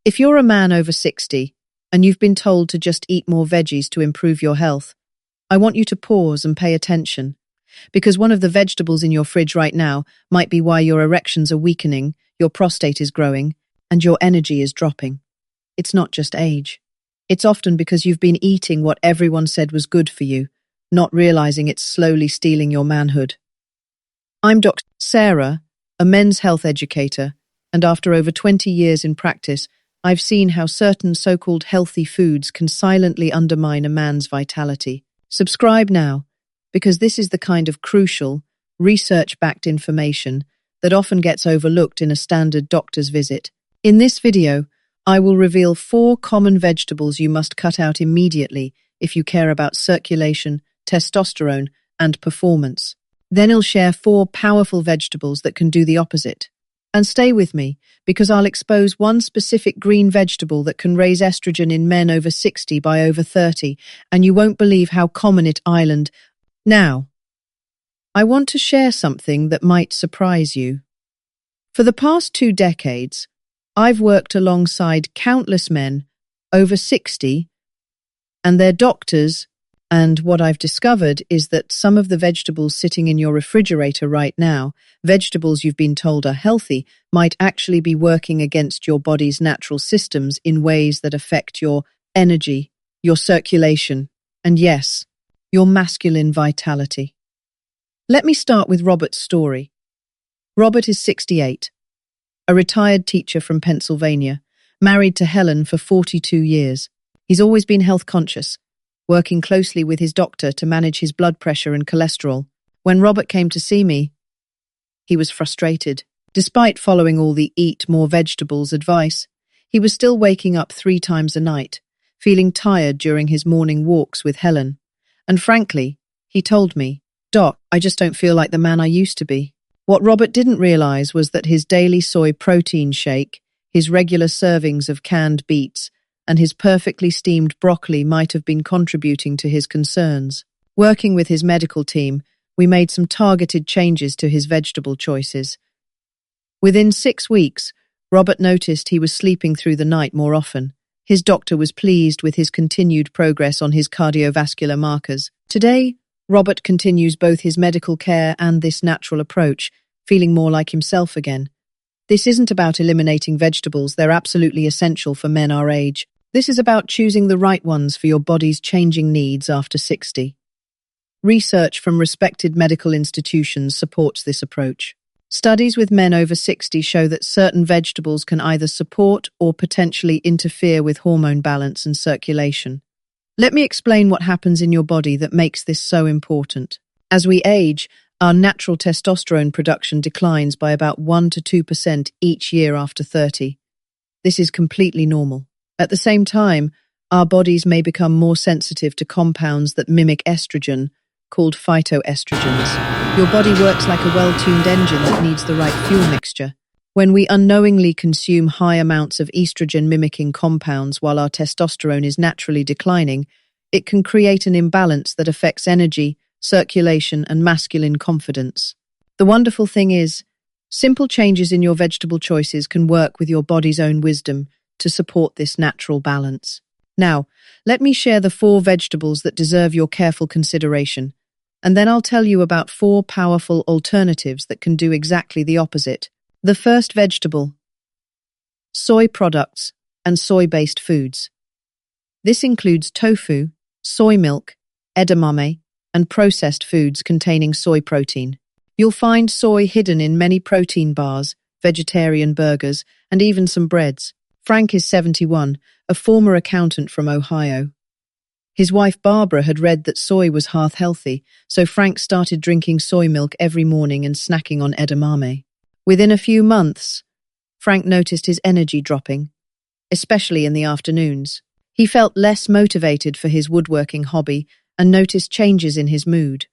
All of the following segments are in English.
If you're a man over 60 and you've been told to just eat more veggies to improve your health, I want you to pause and pay attention, because one of the vegetables in your fridge right now might be why your erections are weakening, your prostate is growing, and your energy is dropping. It's not just age. It's often because you've been eating what everyone said was good for you, not realizing it's slowly stealing your manhood. I'm Dr. Sarah, a men's health educator, and after over 20 years in practice, I've seen how certain so-called healthy foods can silently undermine a man's vitality. Subscribe now, because this is the kind of crucial, research-backed information that often gets overlooked in a standard doctor's visit. In this video, I will reveal 4 common vegetables you must cut out immediately if you care about circulation, testosterone, and performance. Then I'll share 4 powerful vegetables that can do the opposite. And stay with me, because I'll expose one specific green vegetable that can raise estrogen in men over 60 by over 30, and you won't believe how common it is. Now, I want to share something that might surprise you. For the past 2 decades, I've worked alongside countless men over 60 and their doctors, and what I've discovered is that some of the vegetables sitting in your refrigerator right now, vegetables you've been told are healthy, might actually be working against your body's natural systems in ways that affect your energy, your circulation, and yes, your masculine vitality. Let me start with Robert's story. Robert is 68, a retired teacher from Pennsylvania, married to Helen for 42 years. He's always been health conscious, working closely with his doctor to manage his blood pressure and cholesterol. When Robert came to see me, he was frustrated. Despite following all the eat more vegetables advice, he was still waking up 3 times a night, feeling tired during his morning walks with Helen. And frankly, he told me, "Doc, I just don't feel like the man I used to be." What Robert didn't realize was that his daily soy protein shake, his regular servings of canned beets, and his perfectly steamed broccoli might have been contributing to his concerns. Working with his medical team, we made some targeted changes to his vegetable choices. Within 6 weeks, Robert noticed he was sleeping through the night more often. His doctor was pleased with his continued progress on his cardiovascular markers. Today, Robert continues both his medical care and this natural approach, feeling more like himself again. This isn't about eliminating vegetables, they're absolutely essential for men our age. This is about choosing the right ones for your body's changing needs after 60. Research from respected medical institutions supports this approach. Studies with men over 60 show that certain vegetables can either support or potentially interfere with hormone balance and circulation. Let me explain what happens in your body that makes this so important. As we age, our natural testosterone production declines by about 1 to 2% each year after 30. This is completely normal. At the same time, our bodies may become more sensitive to compounds that mimic estrogen, called phytoestrogens. Your body works like a well-tuned engine that needs the right fuel mixture. When we unknowingly consume high amounts of estrogen-mimicking compounds while our testosterone is naturally declining, it can create an imbalance that affects energy, circulation, and masculine confidence. The wonderful thing is, simple changes in your vegetable choices can work with your body's own wisdom to support this natural balance. Now, let me share the 4 vegetables that deserve your careful consideration, and then I'll tell you about 4 powerful alternatives that can do exactly the opposite. The first vegetable: soy products and soy-based foods. This includes tofu, soy milk, edamame, and processed foods containing soy protein. You'll find soy hidden in many protein bars, vegetarian burgers, and even some breads. Frank is 71, a former accountant from Ohio. His wife Barbara had read that soy was heart-healthy, so Frank started drinking soy milk every morning and snacking on edamame. Within a few months, Frank noticed his energy dropping, especially in the afternoons. He felt less motivated for his woodworking hobby and noticed changes in his mood.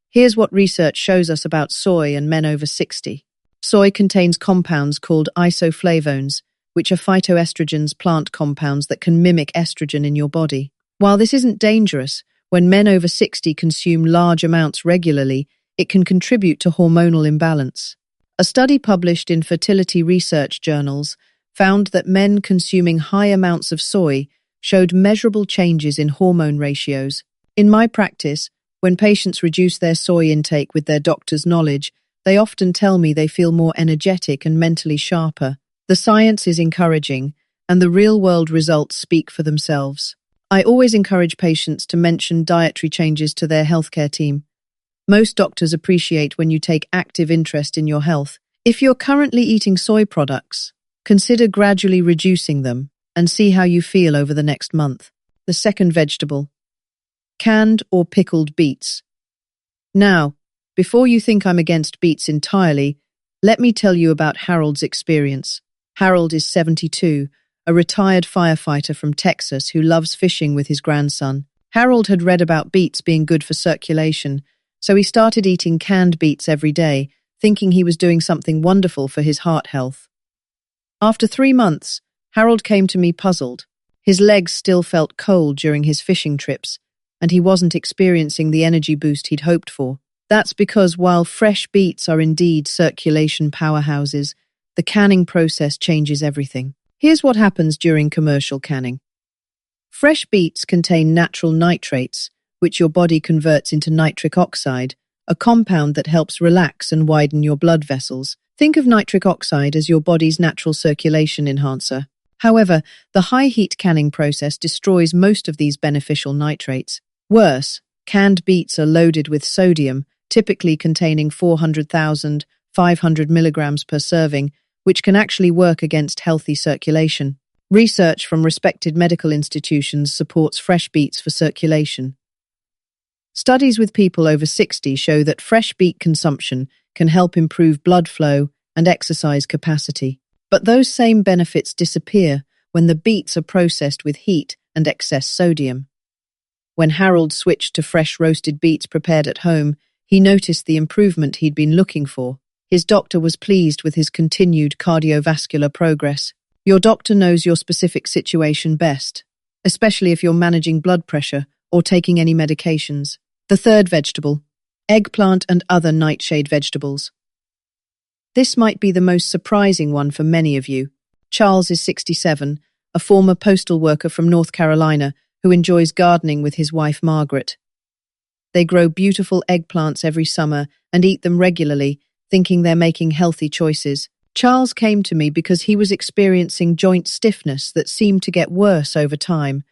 Here's what research shows us about soy and men over 60. Soy contains compounds called isoflavones, which are phytoestrogens, plant compounds that can mimic estrogen in your body. While this isn't dangerous, when men over 60 consume large amounts regularly, it can contribute to hormonal imbalance. A study published in fertility research journals found that men consuming high amounts of soy showed measurable changes in hormone ratios. In my practice, when patients reduce their soy intake with their doctor's knowledge, they often tell me they feel more energetic and mentally sharper. The science is encouraging, and the real-world results speak for themselves. I always encourage patients to mention dietary changes to their healthcare team. Most doctors appreciate when you take active interest in your health. If you're currently eating soy products, consider gradually reducing them and see how you feel over the next month. The second vegetable: canned or pickled beets. Now, before you think I'm against beets entirely, let me tell you about Harold's experience. Harold is 72, a retired firefighter from Texas who loves fishing with his grandson. Harold had read about beets being good for circulation, so he started eating canned beets every day, thinking he was doing something wonderful for his heart health. After 3 months, Harold came to me puzzled. His legs still felt cold during his fishing trips, and he wasn't experiencing the energy boost he'd hoped for. That's because while fresh beets are indeed circulation powerhouses, the canning process changes everything. Here's what happens during commercial canning. Fresh beets contain natural nitrates, which your body converts into nitric oxide, a compound that helps relax and widen your blood vessels. Think of nitric oxide as your body's natural circulation enhancer. However, the high-heat canning process destroys most of these beneficial nitrates. Worse, canned beets are loaded with sodium, typically containing 500 milligrams per serving, which can actually work against healthy circulation. Research from respected medical institutions supports fresh beets for circulation. Studies with people over 60 show that fresh beet consumption can help improve blood flow and exercise capacity. But those same benefits disappear when the beets are processed with heat and excess sodium. When Harold switched to fresh roasted beets prepared at home, he noticed the improvement he'd been looking for. His doctor was pleased with his continued cardiovascular progress. Your doctor knows your specific situation best, especially if you're managing blood pressure or taking any medications. The third vegetable: eggplant and other nightshade vegetables. This might be the most surprising one for many of you. Charles is 67, a former postal worker from North Carolina who enjoys gardening with his wife Margaret. They grow beautiful eggplants every summer and eat them regularly, thinking they're making healthy choices. Charles came to me because he was experiencing joint stiffness that seemed to get worse over time,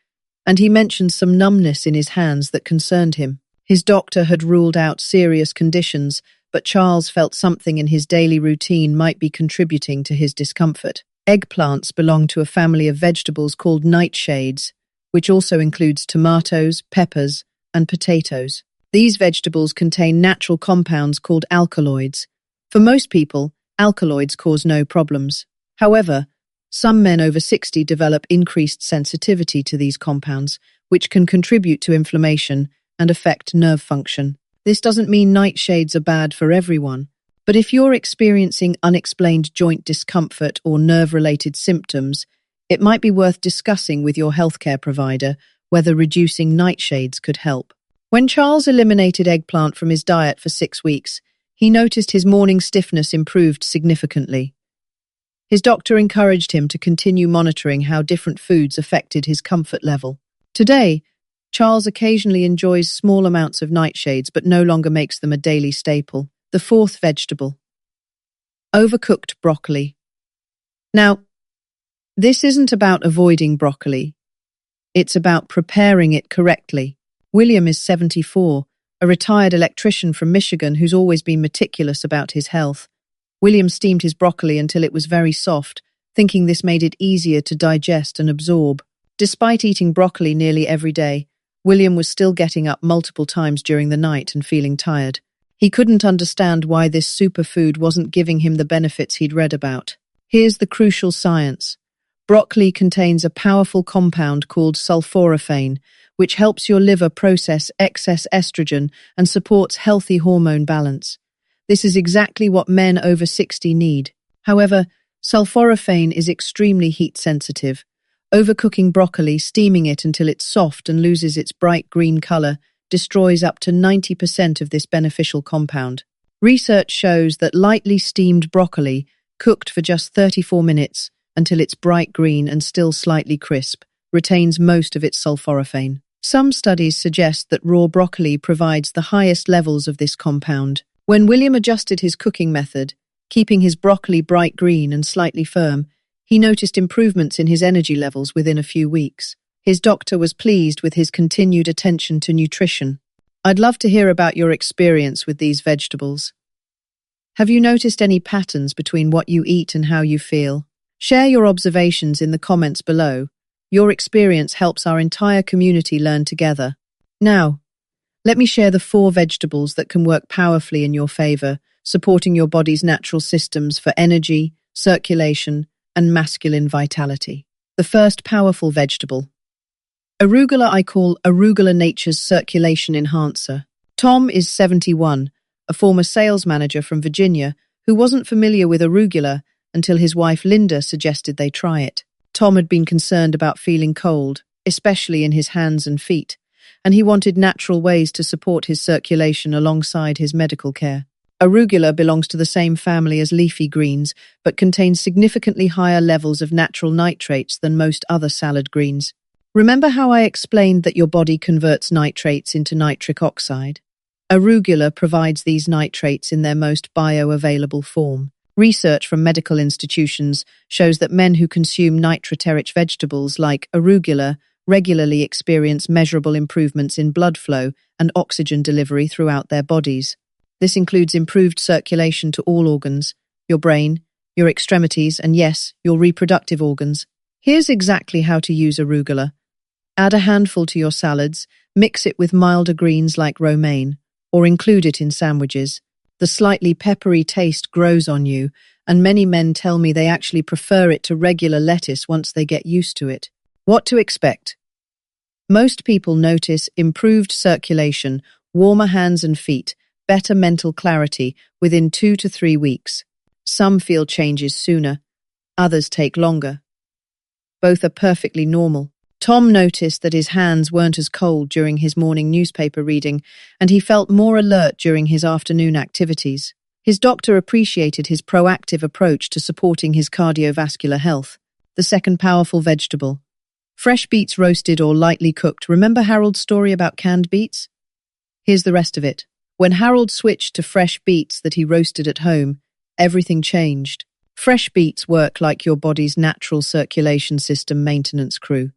and he mentioned some numbness in his hands that concerned him. His doctor had ruled out serious conditions, but Charles felt something in his daily routine might be contributing to his discomfort. Eggplants belong to a family of vegetables called nightshades, which also includes tomatoes, peppers, and potatoes. These vegetables contain natural compounds called alkaloids. For most people, alkaloids cause no problems. However, some men over 60 develop increased sensitivity to these compounds, which can contribute to inflammation and affect nerve function. This doesn't mean nightshades are bad for everyone, but if you're experiencing unexplained joint discomfort or nerve-related symptoms, it might be worth discussing with your healthcare provider whether reducing nightshades could help. When Charles eliminated eggplant from his diet for 6 weeks, he noticed his morning stiffness improved significantly. His doctor encouraged him to continue monitoring how different foods affected his comfort level. Today, Charles occasionally enjoys small amounts of nightshades but no longer makes them a daily staple. The fourth vegetable: overcooked broccoli. Now, this isn't about avoiding broccoli. It's about preparing it correctly. William is 74, a retired electrician from Michigan who's always been meticulous about his health. William steamed his broccoli until it was very soft, thinking this made it easier to digest and absorb. Despite eating broccoli nearly every day, William was still getting up multiple times during the night and feeling tired. He couldn't understand why this superfood wasn't giving him the benefits he'd read about. Here's the crucial science. Broccoli contains a powerful compound called sulforaphane, which helps your liver process excess estrogen and supports healthy hormone balance. This is exactly what men over 60 need. However, sulforaphane is extremely heat-sensitive. Overcooking broccoli, steaming it until it's soft and loses its bright green color, destroys up to 90% of this beneficial compound. Research shows that lightly steamed broccoli, cooked for just 34 minutes, until it's bright green and still slightly crisp, retains most of its sulforaphane. Some studies suggest that raw broccoli provides the highest levels of this compound. When William adjusted his cooking method, keeping his broccoli bright green and slightly firm, he noticed improvements in his energy levels within a few weeks. His doctor was pleased with his continued attention to nutrition. I'd love to hear about your experience with these vegetables. Have you noticed any patterns between what you eat and how you feel? Share your observations in the comments below. Your experience helps our entire community learn together. Now, let me share the 4 vegetables that can work powerfully in your favor, supporting your body's natural systems for energy, circulation, and masculine vitality. The first powerful vegetable. Arugula I call arugula nature's circulation enhancer. Tom is 71, a former sales manager from Virginia who wasn't familiar with arugula until his wife Linda suggested they try it. Tom had been concerned about feeling cold, especially in his hands and feet, and he wanted natural ways to support his circulation alongside his medical care. Arugula belongs to the same family as leafy greens, but contains significantly higher levels of natural nitrates than most other salad greens. Remember how I explained that your body converts nitrates into nitric oxide? Arugula provides these nitrates in their most bioavailable form. Research from medical institutions shows that men who consume nitrate-rich vegetables like arugula regularly experience measurable improvements in blood flow and oxygen delivery throughout their bodies. This includes improved circulation to all organs, your brain, your extremities, and yes, your reproductive organs. Here's exactly how to use arugula. Add a handful to your salads, mix it with milder greens like romaine, or include it in sandwiches. The slightly peppery taste grows on you, and many men tell me they actually prefer it to regular lettuce once they get used to it. What to expect? Most people notice improved circulation, warmer hands and feet, better mental clarity within 2 to 3 weeks. Some feel changes sooner, others take longer. Both are perfectly normal. Tom noticed that his hands weren't as cold during his morning newspaper reading, and he felt more alert during his afternoon activities. His doctor appreciated his proactive approach to supporting his cardiovascular health. The second powerful vegetable. Fresh beets roasted or lightly cooked. Remember Harold's story about canned beets? Here's the rest of it. When Harold switched to fresh beets that he roasted at home, everything changed. Fresh beets work like your body's natural circulation system maintenance crew.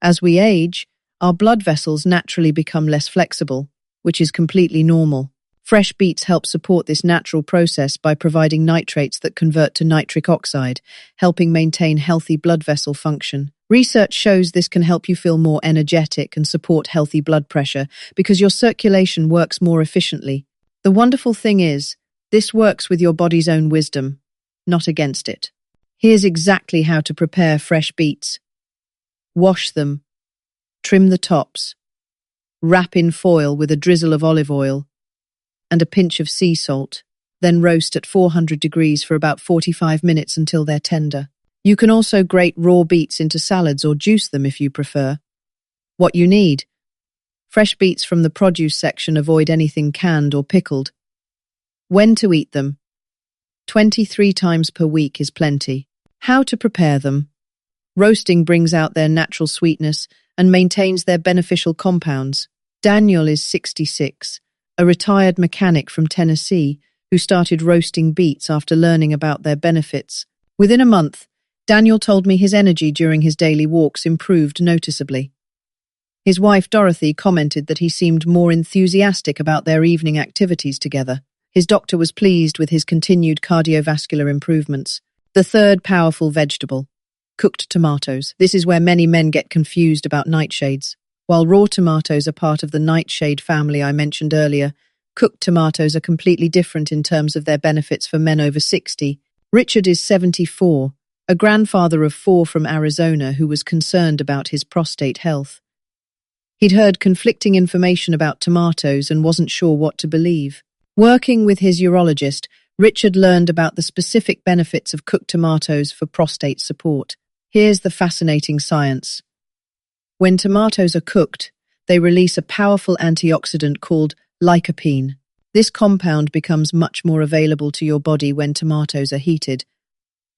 As we age, our blood vessels naturally become less flexible, which is completely normal. Fresh beets help support this natural process by providing nitrates that convert to nitric oxide, helping maintain healthy blood vessel function. Research shows this can help you feel more energetic and support healthy blood pressure because your circulation works more efficiently. The wonderful thing is, this works with your body's own wisdom, not against it. Here's exactly how to prepare fresh beets. Wash them, trim the tops, wrap in foil with a drizzle of olive oil and a pinch of sea salt, then roast at 400 degrees for about 45 minutes until they're tender. You can also grate raw beets into salads or juice them if you prefer. What you need: fresh beets from the produce section, avoid anything canned or pickled. When to eat them: 23 times per week is plenty. How to prepare them: roasting brings out their natural sweetness and maintains their beneficial compounds. Daniel is 66, a retired mechanic from Tennessee who started roasting beets after learning about their benefits. Within a month, Daniel told me his energy during his daily walks improved noticeably. His wife Dorothy commented that he seemed more enthusiastic about their evening activities together. His doctor was pleased with his continued cardiovascular improvements. The third powerful vegetable. Cooked tomatoes. This is where many men get confused about nightshades. While raw tomatoes are part of the nightshade family I mentioned earlier, cooked tomatoes are completely different in terms of their benefits for men over 60. Richard is 74, a grandfather of 4 from Arizona who was concerned about his prostate health. He'd heard conflicting information about tomatoes and wasn't sure what to believe. Working with his urologist, Richard learned about the specific benefits of cooked tomatoes for prostate support. Here's the fascinating science. When tomatoes are cooked, they release a powerful antioxidant called lycopene. This compound becomes much more available to your body when tomatoes are heated.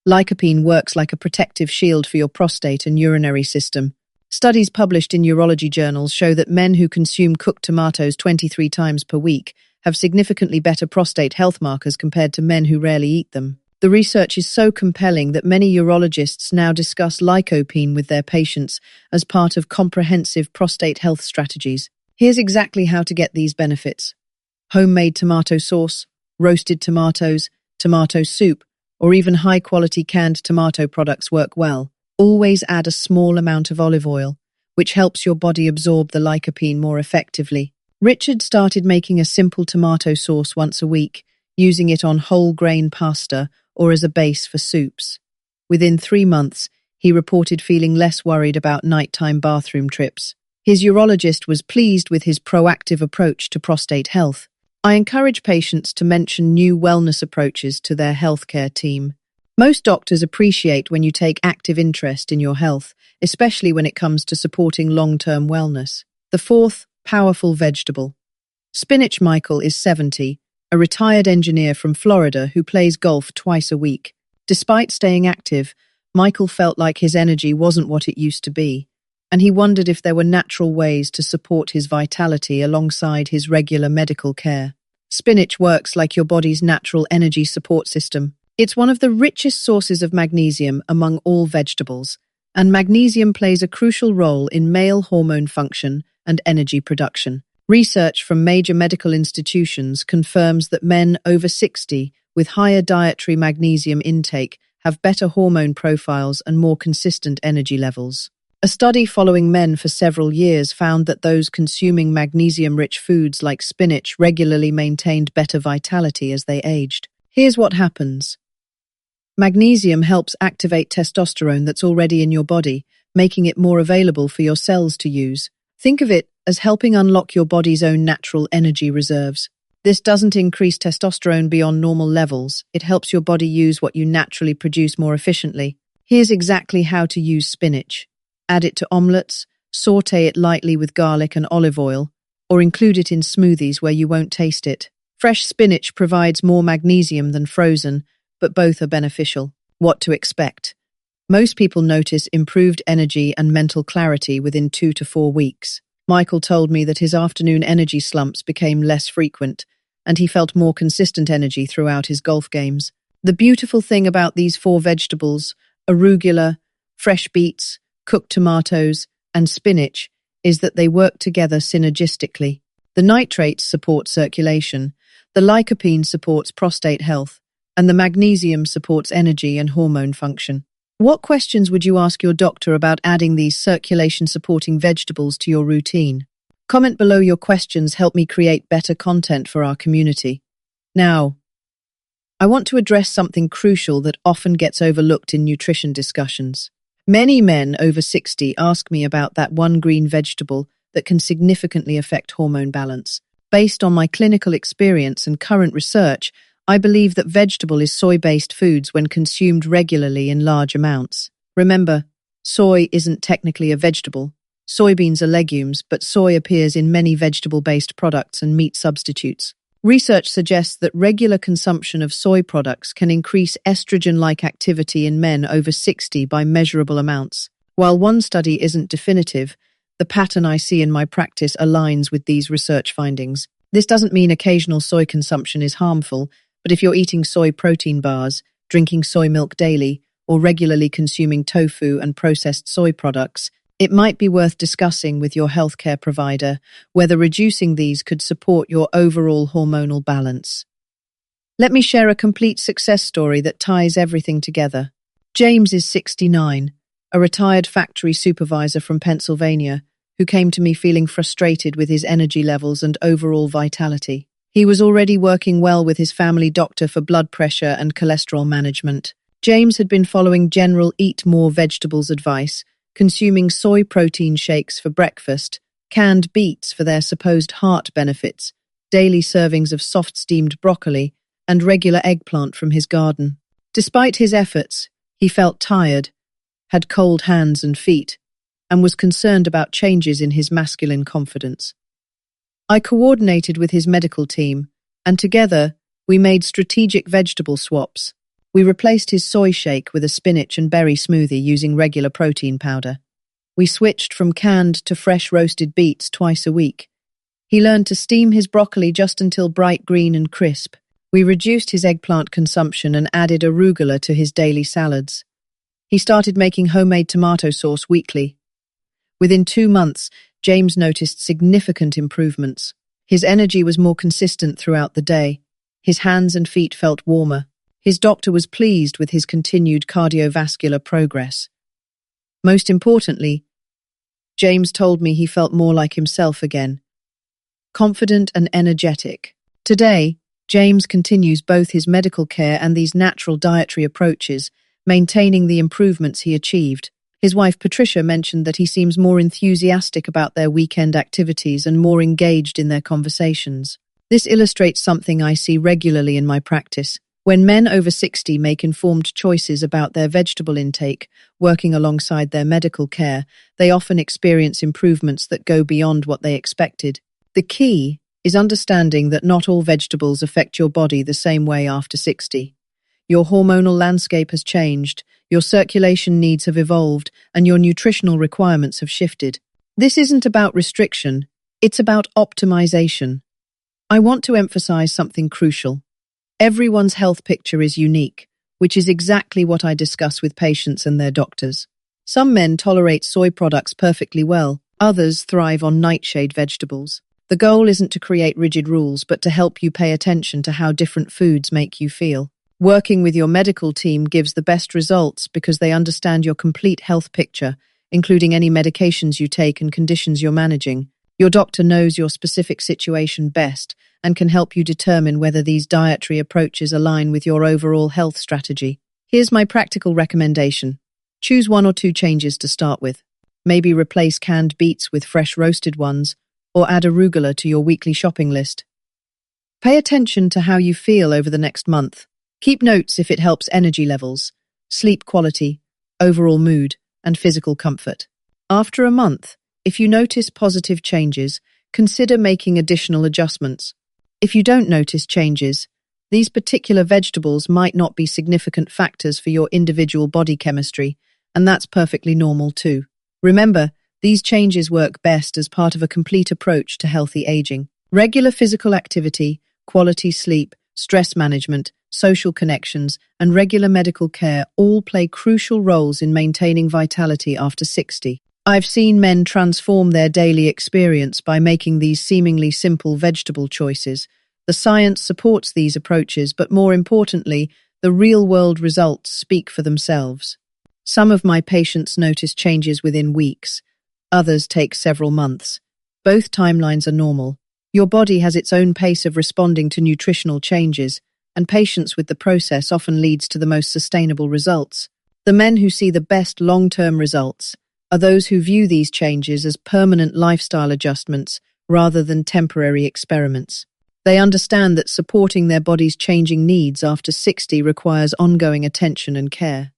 Lycopene works like a protective shield for your prostate and urinary system. Studies published in urology journals show that men who consume cooked tomatoes 23 times per week have significantly better prostate health markers compared to men who rarely eat them. The research is so compelling that many urologists now discuss lycopene with their patients as part of comprehensive prostate health strategies. Here's exactly how to get these benefits. Homemade tomato sauce, roasted tomatoes, tomato soup, or even high-quality canned tomato products work well. Always add a small amount of olive oil, which helps your body absorb the lycopene more effectively. Richard started making a simple tomato sauce once a week, using it on whole grain pasta or as a base for soups. Within 3 months, he reported feeling less worried about nighttime bathroom trips. His urologist was pleased with his proactive approach to prostate health. I encourage patients to mention new wellness approaches to their healthcare team. Most doctors appreciate when you take active interest in your health, especially when it comes to supporting long-term wellness. The fourth, powerful vegetable. Spinach Michael is 70, a retired engineer from Florida who plays golf twice a week. Despite staying active, Michael felt like his energy wasn't what it used to be, and he wondered if there were natural ways to support his vitality alongside his regular medical care. Spinach works like your body's natural energy support system. It's one of the richest sources of magnesium among all vegetables, and magnesium plays a crucial role in male hormone function and energy production. Research from major medical institutions confirms that men over 60 with higher dietary magnesium intake have better hormone profiles and more consistent energy levels. A study following men for several years found that those consuming magnesium-rich foods like spinach regularly maintained better vitality as they aged. Here's what happens. Magnesium helps activate testosterone that's already in your body, making it more available for your cells to use. Think of it as helping unlock your body's own natural energy reserves. This doesn't increase testosterone beyond normal levels. It helps your body use what you naturally produce more efficiently. Here's exactly how to use spinach. Add it to omelets, saute it lightly with garlic and olive oil, or include it in smoothies where you won't taste it. Fresh spinach provides more magnesium than frozen, but both are beneficial. What to expect? Most people notice improved energy and mental clarity within 2 to 4 weeks. Michael told me that his afternoon energy slumps became less frequent, and he felt more consistent energy throughout his golf games. The beautiful thing about these 4 vegetables, arugula, fresh beets, cooked tomatoes, and spinach, is that they work together synergistically. The nitrates support circulation, the lycopene supports prostate health, and the magnesium supports energy and hormone function. What questions would you ask your doctor about adding these circulation-supporting vegetables to your routine? Comment below your questions. Help me create better content for our community. Now, I want to address something crucial that often gets overlooked in nutrition discussions. Many men over 60 ask me about that one green vegetable that can significantly affect hormone balance. Based on my clinical experience and current research, I believe that vegetable is soy-based foods when consumed regularly in large amounts. Remember, soy isn't technically a vegetable. Soybeans are legumes, but soy appears in many vegetable-based products and meat substitutes. Research suggests that regular consumption of soy products can increase estrogen-like activity in men over 60 by measurable amounts. While one study isn't definitive, the pattern I see in my practice aligns with these research findings. This doesn't mean occasional soy consumption is harmful, but if you're eating soy protein bars, drinking soy milk daily, or regularly consuming tofu and processed soy products, it might be worth discussing with your healthcare provider whether reducing these could support your overall hormonal balance. Let me share a complete success story that ties everything together. James is 69, a retired factory supervisor from Pennsylvania, who came to me feeling frustrated with his energy levels and overall vitality. He was already working well with his family doctor for blood pressure and cholesterol management. James had been following general eat more vegetables advice, consuming soy protein shakes for breakfast, canned beets for their supposed heart benefits, daily servings of soft-steamed broccoli, and regular eggplant from his garden. Despite his efforts, he felt tired, had cold hands and feet, and was concerned about changes in his masculine confidence. I coordinated with his medical team, and together we made strategic vegetable swaps. We replaced his soy shake with a spinach and berry smoothie using regular protein powder. We switched from canned to fresh roasted beets twice a week. He learned to steam his broccoli just until bright green and crisp. We reduced his eggplant consumption and added arugula to his daily salads. He started making homemade tomato sauce weekly. Within 2 months, James noticed significant improvements. His energy was more consistent throughout the day. His hands and feet felt warmer. His doctor was pleased with his continued cardiovascular progress. Most importantly, James told me he felt more like himself again, confident and energetic. Today, James continues both his medical care and these natural dietary approaches, maintaining the improvements he achieved. His wife Patricia mentioned that he seems more enthusiastic about their weekend activities and more engaged in their conversations. This illustrates something I see regularly in my practice. When men over 60 make informed choices about their vegetable intake, working alongside their medical care, they often experience improvements that go beyond what they expected. The key is understanding that not all vegetables affect your body the same way after 60. Your hormonal landscape has changed, your circulation needs have evolved, and your nutritional requirements have shifted. This isn't about restriction, it's about optimization. I want to emphasize something crucial. Everyone's health picture is unique, which is exactly what I discuss with patients and their doctors. Some men tolerate soy products perfectly well, others thrive on nightshade vegetables. The goal isn't to create rigid rules, but to help you pay attention to how different foods make you feel. Working with your medical team gives the best results because they understand your complete health picture, including any medications you take and conditions you're managing. Your doctor knows your specific situation best and can help you determine whether these dietary approaches align with your overall health strategy. Here's my practical recommendation. Choose 1 or 2 changes to start with. Maybe replace canned beets with fresh roasted ones, or add arugula to your weekly shopping list. Pay attention to how you feel over the next month. Keep notes if it helps energy levels, sleep quality, overall mood, and physical comfort. After a month, if you notice positive changes, consider making additional adjustments. If you don't notice changes, these particular vegetables might not be significant factors for your individual body chemistry, and that's perfectly normal too. Remember, these changes work best as part of a complete approach to healthy aging. Regular physical activity, quality sleep, stress management, social connections, and regular medical care all play crucial roles in maintaining vitality after 60. I've seen men transform their daily experience by making these seemingly simple vegetable choices. The science supports these approaches, but more importantly, the real-world results speak for themselves. Some of my patients notice changes within weeks. Others take several months. Both timelines are normal. Your body has its own pace of responding to nutritional changes, and patience with the process often leads to the most sustainable results. The men who see the best long-term results are those who view these changes as permanent lifestyle adjustments rather than temporary experiments. They understand that supporting their body's changing needs after 60 requires ongoing attention and care.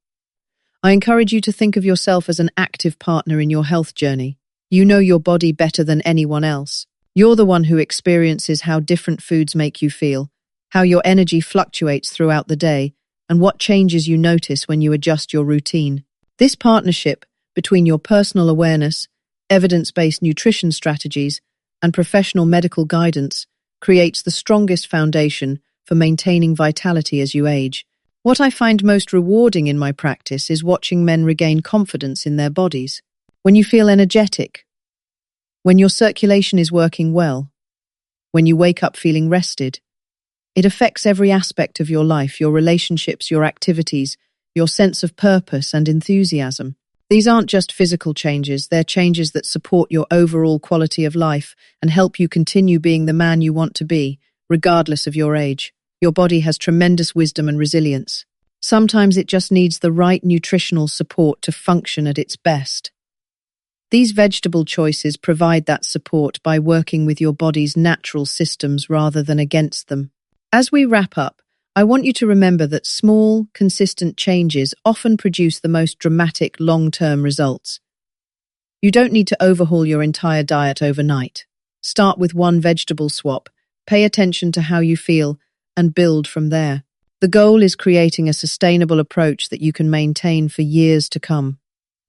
I encourage you to think of yourself as an active partner in your health journey. You know your body better than anyone else. You're the one who experiences how different foods make you feel, how your energy fluctuates throughout the day, and what changes you notice when you adjust your routine. This partnership between your personal awareness, evidence-based nutrition strategies, and professional medical guidance creates the strongest foundation for maintaining vitality as you age. What I find most rewarding in my practice is watching men regain confidence in their bodies. When you feel energetic, when your circulation is working well, when you wake up feeling rested, it affects every aspect of your life, your relationships, your activities, your sense of purpose and enthusiasm. These aren't just physical changes, they're changes that support your overall quality of life and help you continue being the man you want to be, regardless of your age. Your body has tremendous wisdom and resilience. Sometimes it just needs the right nutritional support to function at its best. These vegetable choices provide that support by working with your body's natural systems rather than against them. As we wrap up, I want you to remember that small, consistent changes often produce the most dramatic long-term results. You don't need to overhaul your entire diet overnight. Start with one vegetable swap, pay attention to how you feel, and build from there. The goal is creating a sustainable approach that you can maintain for years to come.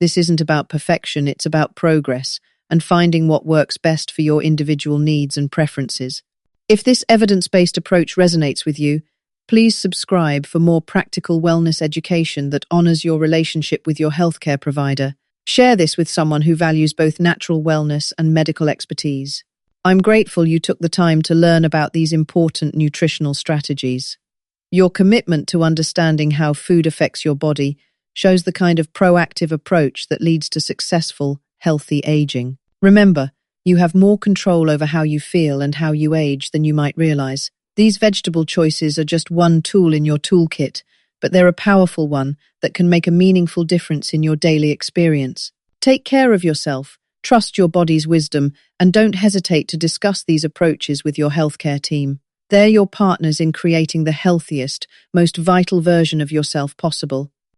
This isn't about perfection, it's about progress and finding what works best for your individual needs and preferences. If this evidence-based approach resonates with you, please subscribe for more practical wellness education that honors your relationship with your healthcare provider. Share this with someone who values both natural wellness and medical expertise. I'm grateful you took the time to learn about these important nutritional strategies. Your commitment to understanding how food affects your body shows the kind of proactive approach that leads to successful, healthy aging. Remember, you have more control over how you feel and how you age than you might realize. These vegetable choices are just one tool in your toolkit, but they're a powerful one that can make a meaningful difference in your daily experience. Take care of yourself, trust your body's wisdom, and don't hesitate to discuss these approaches with your healthcare team. They're your partners in creating the healthiest, most vital version of yourself possible.